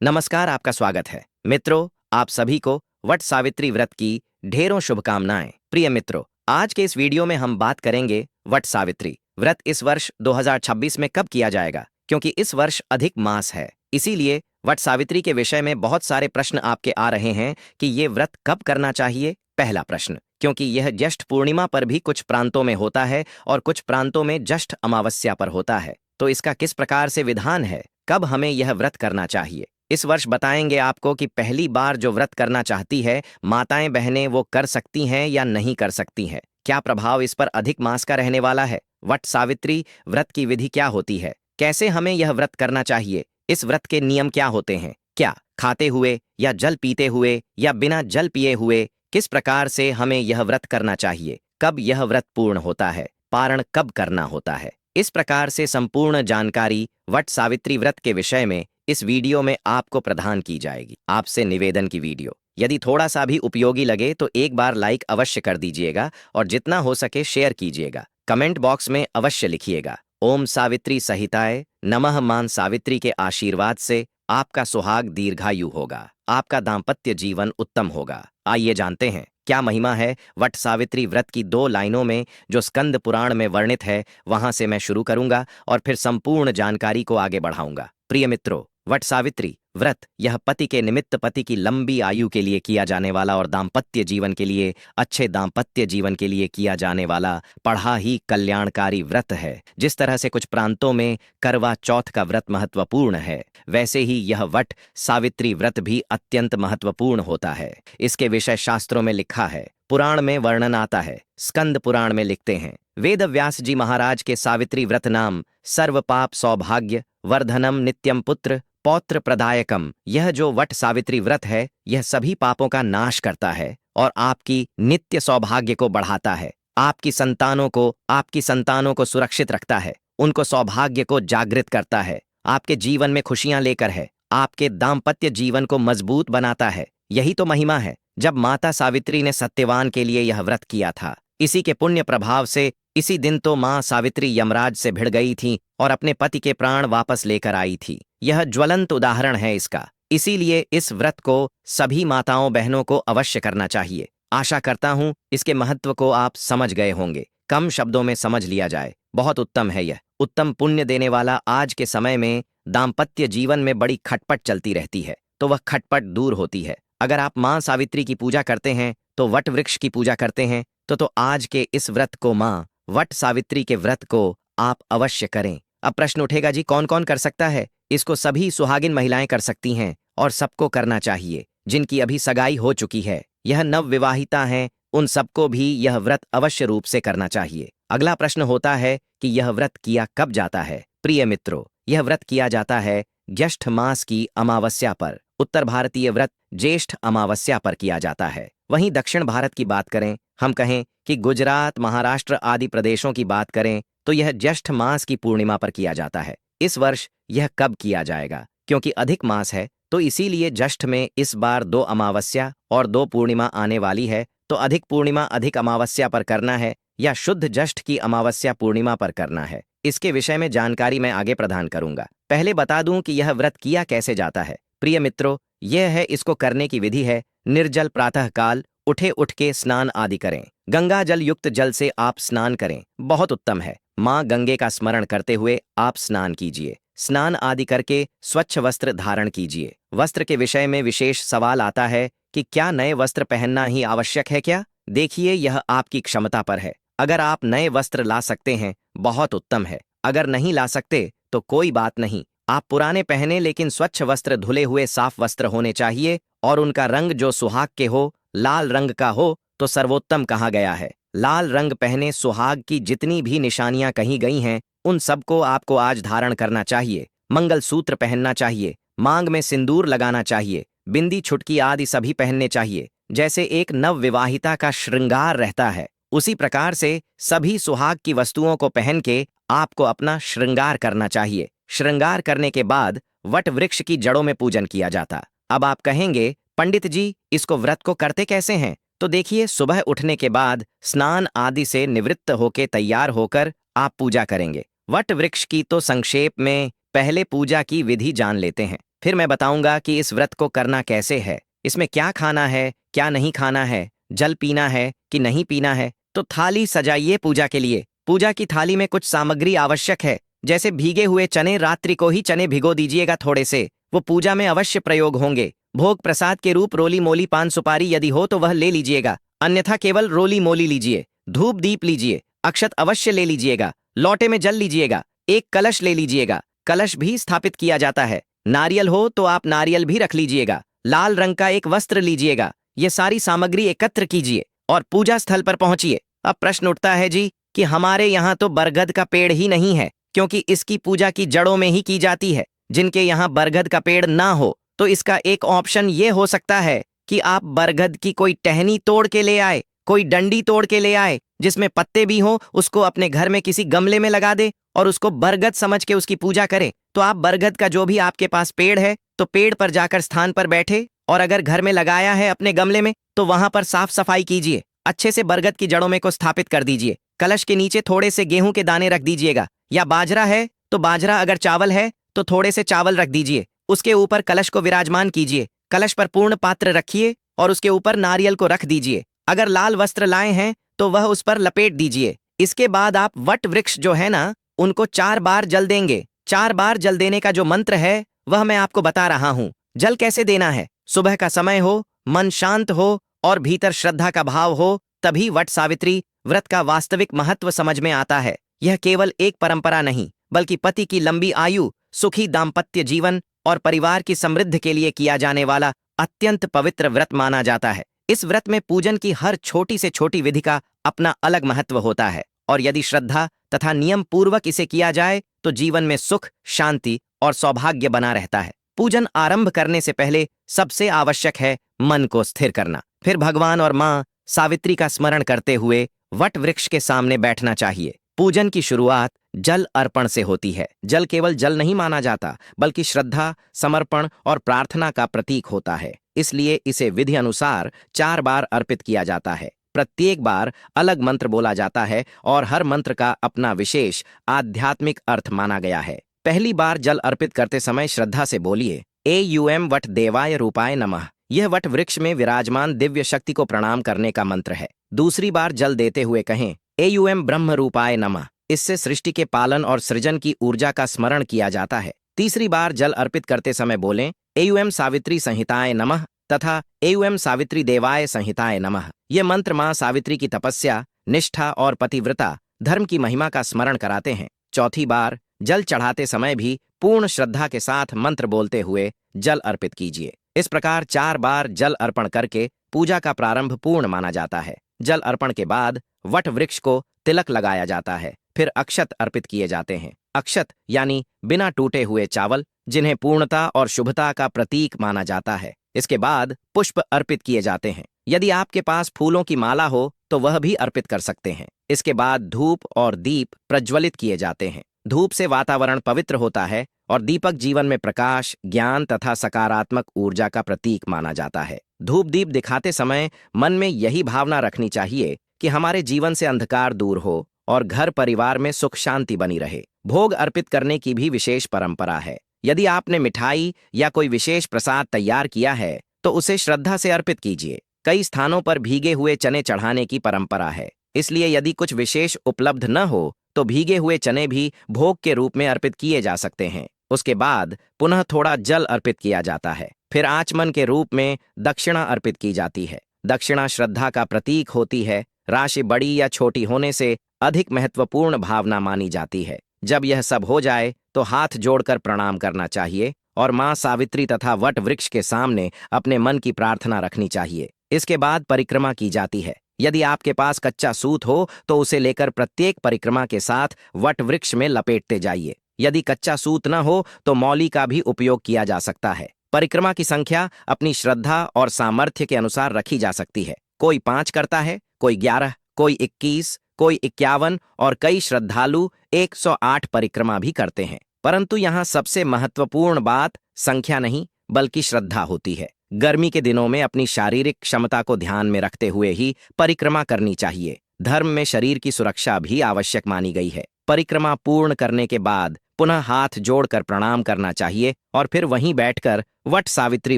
नमस्कार, आपका स्वागत है। मित्रों, आप सभी को वट सावित्री व्रत की ढेरों शुभकामनाएं। प्रिय मित्रों, आज के इस वीडियो में हम बात करेंगे वट सावित्री व्रत इस वर्ष 2026 में कब किया जाएगा, क्योंकि इस वर्ष अधिक मास है। इसीलिए वट सावित्री के विषय में बहुत सारे प्रश्न आपके आ रहे हैं कि ये व्रत कब करना चाहिए। पहला प्रश्न, क्योंकि यह ज्येष्ठ पूर्णिमा पर भी कुछ प्रांतों में होता है और कुछ प्रांतों में ज्येष्ठ अमावस्या पर होता है, तो इसका किस प्रकार से विधान है, कब हमें यह व्रत करना चाहिए। इस वर्ष बताएंगे आपको कि पहली बार जो व्रत करना चाहती है माताएं बहनें वो कर सकती हैं या नहीं कर सकती हैं। क्या प्रभाव इस पर अधिक मास का रहने वाला है। वट सावित्री व्रत की विधि क्या होती है, कैसे हमें यह व्रत करना चाहिए, इस व्रत के नियम क्या होते हैं, क्या खाते हुए या जल पीते हुए या बिना जल पिए हुए किस प्रकार से हमें यह व्रत करना चाहिए, कब यह व्रत पूर्ण होता है, पारण कब करना होता है। इस प्रकार से संपूर्ण जानकारी वट सावित्री व्रत के विषय में इस वीडियो में आपको प्रदान की जाएगी। आपसे निवेदन की वीडियो यदि थोड़ा सा भी उपयोगी लगे तो एक बार लाइक अवश्य कर दीजिएगा और जितना हो सके शेयर कीजिएगा। कमेंट बॉक्स में अवश्य लिखिएगा ओम सावित्री सहिताय नमः। मान सावित्री के आशीर्वाद से आपका सुहाग दीर्घायु होगा, आपका दाम्पत्य जीवन उत्तम होगा। आइए जानते हैं क्या महिमा है वट सावित्री व्रत की 2 लाइनों में जो स्कंद पुराण में वर्णित है, वहां से मैं शुरू करूंगा और फिर संपूर्ण जानकारी को आगे बढ़ाऊंगा। प्रिय मित्रों, वट सावित्री व्रत यह पति के निमित्त पति की लंबी आयु के लिए किया जाने वाला और दाम्पत्य जीवन के लिए अच्छे दाम्पत्य जीवन के लिए किया जाने वाला पढ़ा ही कल्याणकारी व्रत है। जिस तरह से कुछ प्रांतों में करवा चौथ का व्रत महत्वपूर्ण है, वैसे ही यह वट सावित्री व्रत भी अत्यंत महत्वपूर्ण होता है। इसके विषय शास्त्रों में लिखा है, पुराण में वर्णन आता है। स्कंद पुराण में लिखते हैं, वेद व्यास जी महाराज के सावित्री व्रत नाम सर्व पाप सौभाग्य वर्धनम नित्यम पुत्र पौत्र प्रदायकम। यह जो वट सावित्री व्रत है यह सभी पापों का नाश करता है और आपकी नित्य सौभाग्य को बढ़ाता है, आपकी संतानों को सुरक्षित रखता है, उनको सौभाग्य को जागृत करता है, आपके जीवन में खुशियां लेकर है, आपके दाम्पत्य जीवन को मजबूत बनाता है। यही तो महिमा है। जब माता सावित्री ने सत्यवान के लिए यह व्रत किया था, इसी के पुण्य प्रभाव से इसी दिन तो मां सावित्री यमराज से भिड़ गई थी और अपने पति के प्राण वापस लेकर आई थी। यह ज्वलंत उदाहरण है इसका। इसीलिए इस व्रत को सभी माताओं बहनों को अवश्य करना चाहिए। आशा करता हूं इसके महत्व को आप समझ गए होंगे। कम शब्दों में समझ लिया जाए, बहुत उत्तम है यह। उत्तम पुण्य देने वाला आज के समय में दाम्पत्य जीवन में बड़ी खटपट चलती रहती है, तो वह खटपट दूर होती है। अगर आप मां सावित्री की पूजा करते हैं तो वट वृक्ष की पूजा करते हैं तो आज के इस व्रत को मां वट सावित्री के व्रत को आप अवश्य करें। अब प्रश्न उठेगा, जी कौन कौन कर सकता है। इसको सभी सुहागिन महिलाएं कर सकती हैं और सबको करना चाहिए। जिनकी अभी सगाई हो चुकी है, यह नवविवाहिता हैं, उन सबको भी यह व्रत अवश्य रूप से करना चाहिए। अगला प्रश्न होता है कि यह व्रत किया कब जाता है। प्रिय मित्रों, यह व्रत किया जाता है ज्येष्ठ मास की अमावस्या पर। उत्तर भारतीय व्रत ज्येष्ठ अमावस्या पर किया जाता है। वहीं दक्षिण भारत की बात करें, हम कहें कि गुजरात महाराष्ट्र आदि प्रदेशों की बात करें तो यह ज्येष्ठ मास की पूर्णिमा पर किया जाता है। इस वर्ष यह कब किया जाएगा, क्योंकि अधिक मास है तो इसीलिए ज्येष्ठ में इस बार 2 अमावस्या और 2 पूर्णिमा आने वाली है। तो अधिक पूर्णिमा अधिक अमावस्या पर करना है या शुद्ध ज्येष्ठ की अमावस्या पूर्णिमा पर करना है, इसके विषय में जानकारी मैं आगे प्रदान करूंगा। पहले बता दूं कि यह व्रत किया कैसे जाता है। प्रिय मित्रों, यह है इसको करने की विधि है। निर्जल प्रातः काल उठ के स्नान आदि करें। गंगा जल युक्त जल से आप स्नान करें, बहुत उत्तम है। मां गंगे का स्मरण करते हुए आप स्नान कीजिए। स्नान आदि करके स्वच्छ वस्त्र धारण कीजिए। वस्त्र के विषय में विशेष सवाल आता है कि क्या नए वस्त्र पहनना ही आवश्यक है क्या। देखिए, यह आपकी क्षमता पर है। अगर आप नए वस्त्र ला सकते हैं बहुत उत्तम है, अगर नहीं ला सकते तो कोई बात नहीं, आप पुराने पहने लेकिन स्वच्छ वस्त्र धुले हुए साफ वस्त्र होने चाहिए और उनका रंग जो सुहाग के हो, लाल रंग का हो तो सर्वोत्तम कहा गया है। लाल रंग पहने सुहाग की जितनी भी निशानियां कही गई हैं उन सबको आपको आज धारण करना चाहिए। मंगल सूत्र पहनना चाहिए, मांग में सिंदूर लगाना चाहिए, बिंदी छुटकी आदि सभी पहनने चाहिए। जैसे एक नवविवाहिता का श्रृंगार रहता है, उसी प्रकार से सभी सुहाग की वस्तुओं को पहन के आपको अपना श्रृंगार करना चाहिए। श्रृंगार करने के बाद वट वृक्ष की जड़ों में पूजन किया जाता। अब आप कहेंगे, पंडित जी इसको व्रत को करते कैसे हैं। तो देखिए, सुबह उठने के बाद स्नान आदि से निवृत्त होके तैयार होकर आप पूजा करेंगे। वट वृक्ष की तो संक्षेप में पहले पूजा की विधि जान लेते हैं। फिर मैं बताऊंगा कि इस व्रत को करना कैसे है, इसमें क्या खाना है, क्या नहीं खाना है, जल पीना है कि नहीं पीना है। तो थाली सजाइए पूजा के लिए। पूजा की थाली में कुछ सामग्री आवश्यक है, जैसे भीगे हुए चने। रात्रि को ही चने भिगो दीजिएगा थोड़े से, वो पूजा में अवश्य प्रयोग होंगे। भोग प्रसाद के रूप रोली मोली पान सुपारी यदि हो तो वह ले लीजिएगा, अन्यथा केवल रोली मोली लीजिए। धूप दीप लीजिए, अक्षत अवश्य ले लीजिएगा, लोटे में जल लीजिएगा, एक कलश ले लीजिएगा, कलश भी स्थापित किया जाता है। नारियल हो तो आप नारियल भी रख लीजिएगा, लाल रंग का एक वस्त्र लीजिएगा। ये सारी सामग्री एकत्र कीजिए और पूजा स्थल पर पहुंचिए। अब प्रश्न उठता है जी कि हमारे यहाँ तो बरगद का पेड़ ही नहीं है, क्योंकि इसकी पूजा की जड़ों में ही की जाती है। जिनके यहाँ बरगद का पेड़ ना हो तो इसका एक ऑप्शन ये हो सकता है कि आप बरगद की कोई टहनी तोड़ के ले आए, कोई डंडी तोड़ के ले आए जिसमें पत्ते भी हों, उसको अपने घर में किसी गमले में लगा दे और उसको बरगद समझ के उसकी पूजा करें। तो आप बरगद का जो भी आपके पास पेड़ है तो पेड़ पर जाकर स्थान पर बैठे, और अगर घर में लगाया है अपने गमले में तो वहां पर साफ सफाई कीजिए, अच्छे से बरगद की जड़ों में को स्थापित कर दीजिए। कलश के नीचे थोड़े से गेहूं के दाने रख दीजिएगा, या बाजरा है तो बाजरा, अगर चावल है तो थोड़े से चावल रख दीजिए। उसके ऊपर कलश को विराजमान कीजिए, कलश पर पूर्ण पात्र रखिए और उसके ऊपर नारियल को रख दीजिए। अगर लाल वस्त्र लाए हैं तो वह उस पर लपेट दीजिए। इसके बाद आप वट वृक्ष जो है ना, उनको 4 बार जल देंगे। 4 बार जल देने का जो मंत्र है वह मैं आपको बता रहा हूं। जल कैसे देना है? सुबह का समय हो, मन शांत हो और भीतर श्रद्धा का भाव हो, तभी वट सावित्री व्रत का वास्तविक महत्व समझ में आता है। यह केवल एक परंपरा नहीं, बल्कि पति की लंबी आयु, सुखी दाम्पत्य जीवन और परिवार की समृद्धि के लिए किया जाने वाला अत्यंत पवित्र व्रत माना जाता है। इस व्रत में पूजन की हर छोटी से छोटी विधि का अपना अलग महत्व होता है, और यदि श्रद्धा तथा नियम पूर्वक इसे किया जाए तो जीवन में सुख, शांति और सौभाग्य बना रहता है। पूजन आरंभ करने से पहले सबसे आवश्यक है मन को स्थिर करना। फिर भगवान और मां सावित्री का स्मरण करते हुए वट वृक्ष के सामने बैठना चाहिए। पूजन की शुरुआत जल अर्पण से होती है। जल केवल जल नहीं माना जाता, बल्कि श्रद्धा, समर्पण और प्रार्थना का प्रतीक होता है। इसलिए इसे विधि अनुसार 4 बार अर्पित किया जाता है। प्रत्येक बार अलग मंत्र बोला जाता है और हर मंत्र का अपना विशेष आध्यात्मिक अर्थ माना गया है। पहली बार जल अर्पित करते समय श्रद्धा से बोलिए, एयूएम वट देवाय रूपाय नमः। यह वट वृक्ष में विराजमान दिव्य शक्ति को प्रणाम करने का मंत्र है। दूसरी बार जल देते हुए कहें, एयूएम ब्रह्म रूपाय नमः। इससे सृष्टि के पालन और सृजन की ऊर्जा का स्मरण किया जाता है। तीसरी बार जल अर्पित करते समय बोलें, एयूएम सावित्री संहिताय नमः तथा एयूएम सावित्री देवाय संहिताय नमः। ये मंत्र मां सावित्री की तपस्या, निष्ठा और पतिव्रता धर्म की महिमा का स्मरण कराते हैं। चौथी बार जल चढ़ाते समय भी पूर्ण श्रद्धा के साथ मंत्र बोलते हुए जल अर्पित कीजिए। इस प्रकार 4 बार जल अर्पण करके पूजा का प्रारंभ पूर्ण माना जाता है। जल अर्पण के बाद वट वृक्ष को तिलक लगाया जाता है। फिर अक्षत अर्पित किए जाते हैं। अक्षत यानी बिना टूटे हुए चावल, जिन्हें पूर्णता और शुभता का प्रतीक माना जाता है। इसके बाद पुष्प अर्पित किए जाते हैं। यदि आपके पास फूलों की माला हो तो वह भी अर्पित कर सकते हैं। इसके बाद धूप और दीप प्रज्वलित किए जाते हैं। धूप से वातावरण पवित्र होता है और दीपक जीवन में प्रकाश, ज्ञान तथा सकारात्मक ऊर्जा का प्रतीक माना जाता है। धूप दीप दिखाते समय मन में यही भावना रखनी चाहिए कि हमारे जीवन से अंधकार दूर हो और घर परिवार में सुख शांति बनी रहे। भोग अर्पित करने की भी विशेष परंपरा है। यदि आपने मिठाई या कोई विशेष प्रसाद तैयार किया है तो उसे श्रद्धा से अर्पित कीजिए। कई स्थानों पर भीगे हुए चने चढ़ाने की परंपरा है, इसलिए यदि कुछ विशेष उपलब्ध न हो तो भीगे हुए चने भी भोग के रूप में अर्पित किए जा सकते हैं। उसके बाद पुनः थोड़ा जल अर्पित किया जाता है। फिर आचमन के रूप में दक्षिणा अर्पित की जाती है। दक्षिणा श्रद्धा का प्रतीक होती है। राशि बड़ी या छोटी होने से अधिक महत्वपूर्ण भावना मानी जाती है। जब यह सब हो जाए तो हाथ जोड़कर प्रणाम करना चाहिए और मां सावित्री तथा वट वृक्ष के सामने अपने मन की प्रार्थना रखनी चाहिए। इसके बाद परिक्रमा की जाती है। यदि आपके पास कच्चा सूत हो तो उसे लेकर प्रत्येक परिक्रमा के साथ वट वृक्ष में लपेटते जाइए। यदि कच्चा सूत न हो तो मौली का भी उपयोग किया जा सकता है। परिक्रमा की संख्या अपनी श्रद्धा और सामर्थ्य के अनुसार रखी जा सकती है। कोई 5 करता है, कोई 11, कोई 21, कोई 51 और कई श्रद्धालु 108 परिक्रमा भी करते हैं। परंतु यहाँ सबसे महत्वपूर्ण बात संख्या नहीं बल्कि श्रद्धा होती है। गर्मी के दिनों में अपनी शारीरिक क्षमता को ध्यान में रखते हुए ही परिक्रमा करनी चाहिए। धर्म में शरीर की सुरक्षा भी आवश्यक मानी गई है। परिक्रमा पूर्ण करने के बाद पुनः हाथ जोड़कर प्रणाम करना चाहिए और फिर वहीं बैठकर वट सावित्री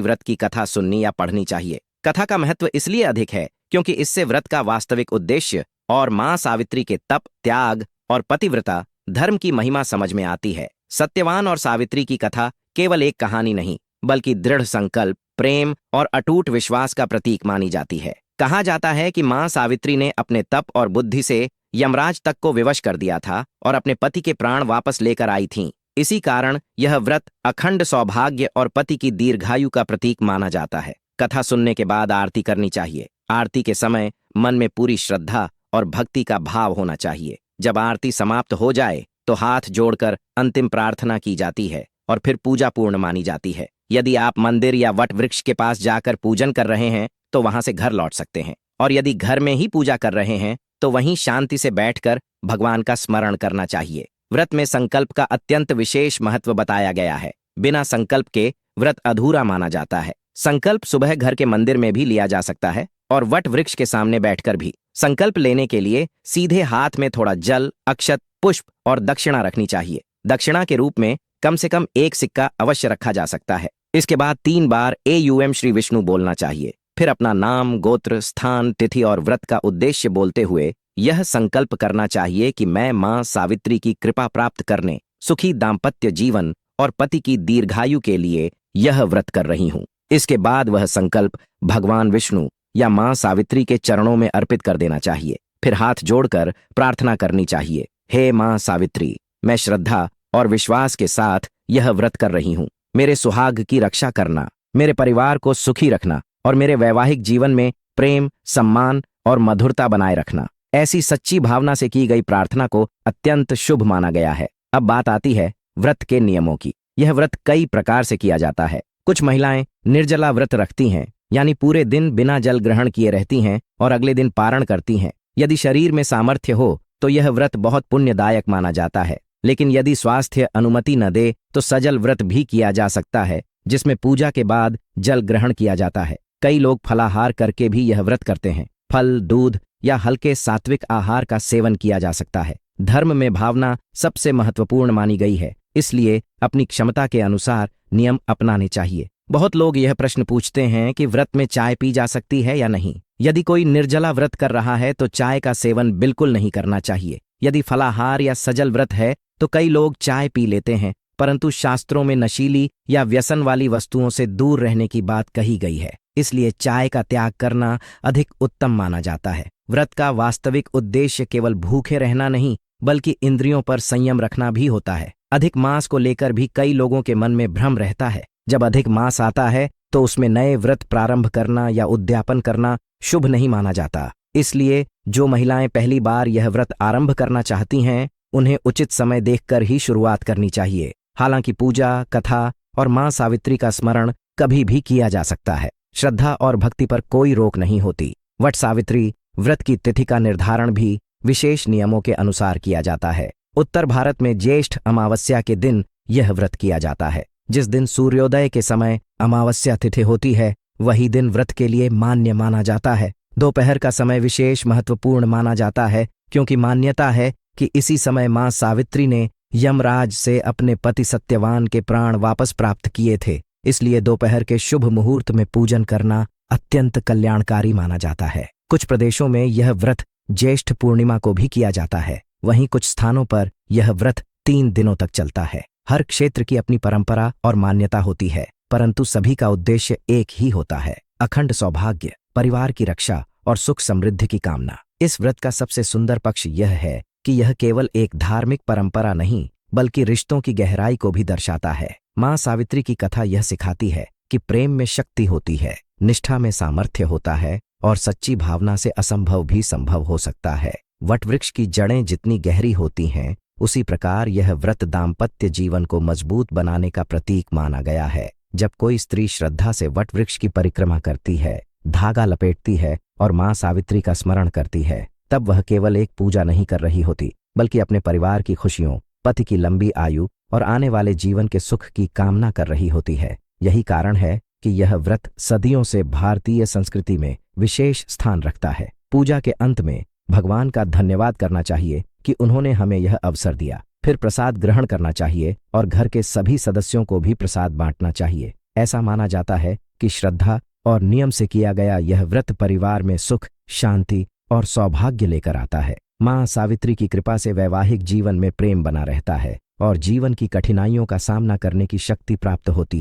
व्रत की कथा सुननी या पढ़नी चाहिए। कथा का महत्व इसलिए अधिक है क्योंकि इससे व्रत का वास्तविक उद्देश्य और मां सावित्री के तप, त्याग और पतिव्रता धर्म की महिमा समझ में आती है। सत्यवान और सावित्री की कथा केवल एक कहानी नहीं, बल्कि दृढ़ संकल्प, प्रेम और अटूट विश्वास का प्रतीक मानी जाती है। कहा जाता है कि मां सावित्री ने अपने तप और बुद्धि से यमराज तक को विवश कर दिया था और अपने पति के प्राण वापस लेकर आई थीं। इसी कारण यह व्रत अखंड सौभाग्य और पति की दीर्घायु का प्रतीक माना जाता है। कथा सुनने के बाद आरती करनी चाहिए। आरती के समय मन में पूरी श्रद्धा और भक्ति का भाव होना चाहिए। जब आरती समाप्त हो जाए तो हाथ जोड़कर अंतिम प्रार्थना की जाती है और फिर पूजा पूर्ण मानी जाती है। यदि आप मंदिर या वट वृक्ष के पास जाकर पूजन कर रहे हैं तो वहां से घर लौट सकते हैं, और यदि घर में ही पूजा कर रहे हैं तो वहीं शांति से बैठकर भगवान का स्मरण करना चाहिए। व्रत में संकल्प का अत्यंत विशेष महत्व बताया गया है। बिना संकल्प के व्रत अधूरा माना जाता है। संकल्प सुबह घर के मंदिर में भी लिया जा सकता है और वट वृक्ष के सामने बैठकर भी। संकल्प लेने के लिए सीधे हाथ में थोड़ा जल, अक्षत, पुष्प और दक्षिणा रखनी चाहिए। दक्षिणा के रूप में कम से कम एक सिक्का अवश्य रखा जा सकता है। इसके बाद 3 बार एयूएम श्री विष्णु बोलना चाहिए। फिर अपना नाम, गोत्र, स्थान, तिथि और व्रत का उद्देश्य बोलते हुए यह संकल्प करना चाहिए कि मैं मां सावित्री की कृपा प्राप्त करने, सुखी दाम्पत्य जीवन और पति की दीर्घायु के लिए यह व्रत कर रही हूं। इसके बाद वह संकल्प भगवान विष्णु या मां सावित्री के चरणों में अर्पित कर देना चाहिए। फिर हाथ जोड़कर प्रार्थना करनी चाहिए, हे मां सावित्री, मैं श्रद्धा और विश्वास के साथ यह व्रत कर रही हूं। मेरे सुहाग की रक्षा करना, मेरे परिवार को सुखी रखना और मेरे वैवाहिक जीवन में प्रेम, सम्मान और मधुरता बनाए रखना। ऐसी सच्ची भावना से की गई प्रार्थना को अत्यंत शुभ माना गया है। अब बात आती है व्रत के नियमों की। यह व्रत कई प्रकार से किया जाता है। कुछ महिलाएं निर्जला व्रत रखती हैं, यानी पूरे दिन बिना जल ग्रहण किए रहती हैं और अगले दिन पारण करती हैं। यदि शरीर में सामर्थ्य हो तो यह व्रत बहुत पुण्यदायक माना जाता है, लेकिन यदि स्वास्थ्य अनुमति न दे तो सजल व्रत भी किया जा सकता है, जिसमें पूजा के बाद जल ग्रहण किया जाता है। कई लोग फलाहार करके भी यह व्रत करते हैं। फल, दूध या हल्के सात्विक आहार का सेवन किया जा सकता है। धर्म में भावना सबसे महत्वपूर्ण मानी गई है, इसलिए अपनी क्षमता के अनुसार नियम अपनाने चाहिए। बहुत लोग यह प्रश्न पूछते हैं कि व्रत में चाय पी जा सकती है या नहीं। यदि कोई निर्जला व्रत कर रहा है तो चाय का सेवन बिल्कुल नहीं करना चाहिए। यदि फलाहार या सजल व्रत है तो कई लोग चाय पी लेते हैं, परंतु शास्त्रों में नशीली या व्यसन वाली वस्तुओं से दूर रहने की बात कही गई है, इसलिए चाय का त्याग करना अधिक उत्तम माना जाता है। व्रत का वास्तविक उद्देश्य केवल भूखे रहना नहीं, बल्कि इंद्रियों पर संयम रखना भी होता है। अधिक मांस को लेकर भी कई लोगों के मन में भ्रम रहता है। जब अधिक मांस आता है तो उसमें नए व्रत प्रारंभ करना या उद्यापन करना शुभ नहीं माना जाता। इसलिए जो महिलाएं पहली बार यह व्रत आरंभ करना चाहती हैं, उन्हें उचित समय देखकर ही शुरुआत करनी चाहिए। हालांकि पूजा, कथा और मां सावित्री का स्मरण कभी भी किया जा सकता है। श्रद्धा और भक्ति पर कोई रोक नहीं होती। वट सावित्री व्रत की तिथि का निर्धारण भी विशेष नियमों के अनुसार किया जाता है। उत्तर भारत में ज्येष्ठ अमावस्या के दिन यह व्रत किया जाता है। जिस दिन सूर्योदय के समय अमावस्या तिथि होती है, वही दिन व्रत के लिए मान्य माना जाता है। दोपहर का समय विशेष महत्वपूर्ण माना जाता है, क्योंकि मान्यता है कि इसी समय मां सावित्री ने यमराज से अपने पति सत्यवान के प्राण वापस प्राप्त किए थे। इसलिए दोपहर के शुभ मुहूर्त में पूजन करना अत्यंत कल्याणकारी माना जाता है। कुछ प्रदेशों में यह व्रत ज्येष्ठ पूर्णिमा को भी किया जाता है। वहीं कुछ स्थानों पर यह व्रत 3 दिनों तक चलता है। हर क्षेत्र की अपनी परंपरा और मान्यता होती है, परंतु सभी का उद्देश्य एक ही होता है, अखंड सौभाग्य, परिवार की रक्षा और सुख समृद्धि की कामना। इस व्रत का सबसे सुंदर पक्ष यह है कि यह केवल एक धार्मिक परंपरा नहीं, बल्कि रिश्तों की गहराई को भी दर्शाता है। मां सावित्री की कथा यह सिखाती है कि प्रेम में शक्ति होती है, निष्ठा में सामर्थ्य होता है और सच्ची भावना से असंभव भी संभव हो सकता है। वटवृक्ष की जड़ें जितनी गहरी होती हैं, उसी प्रकार यह व्रत दाम्पत्य जीवन को मजबूत बनाने का प्रतीक माना गया है। जब कोई स्त्री श्रद्धा से वटवृक्ष की परिक्रमा करती है, धागा लपेटती है और मां सावित्री का स्मरण करती है, तब वह केवल एक पूजा नहीं कर रही होती, बल्कि अपने परिवार की खुशियों, पति की लंबी आयु और आने वाले जीवन के सुख की कामना कर रही होती है। यही कारण है कि यह व्रत सदियों से भारतीय संस्कृति में विशेष स्थान रखता है। पूजा के अंत में भगवान का धन्यवाद करना चाहिए कि उन्होंने हमें यह अवसर दिया। फिर प्रसाद ग्रहण करना चाहिए और घर के सभी सदस्यों को भी प्रसाद बांटना चाहिए। ऐसा माना जाता है कि श्रद्धा और नियम से किया गया यह व्रत परिवार में सुख, शांति और सौभाग्य लेकर आता है। मां सावित्री की कृपा से वैवाहिक जीवन में प्रेम बना रहता है और जीवन की कठिनाइयों का सामना करने की शक्ति प्राप्त होती है।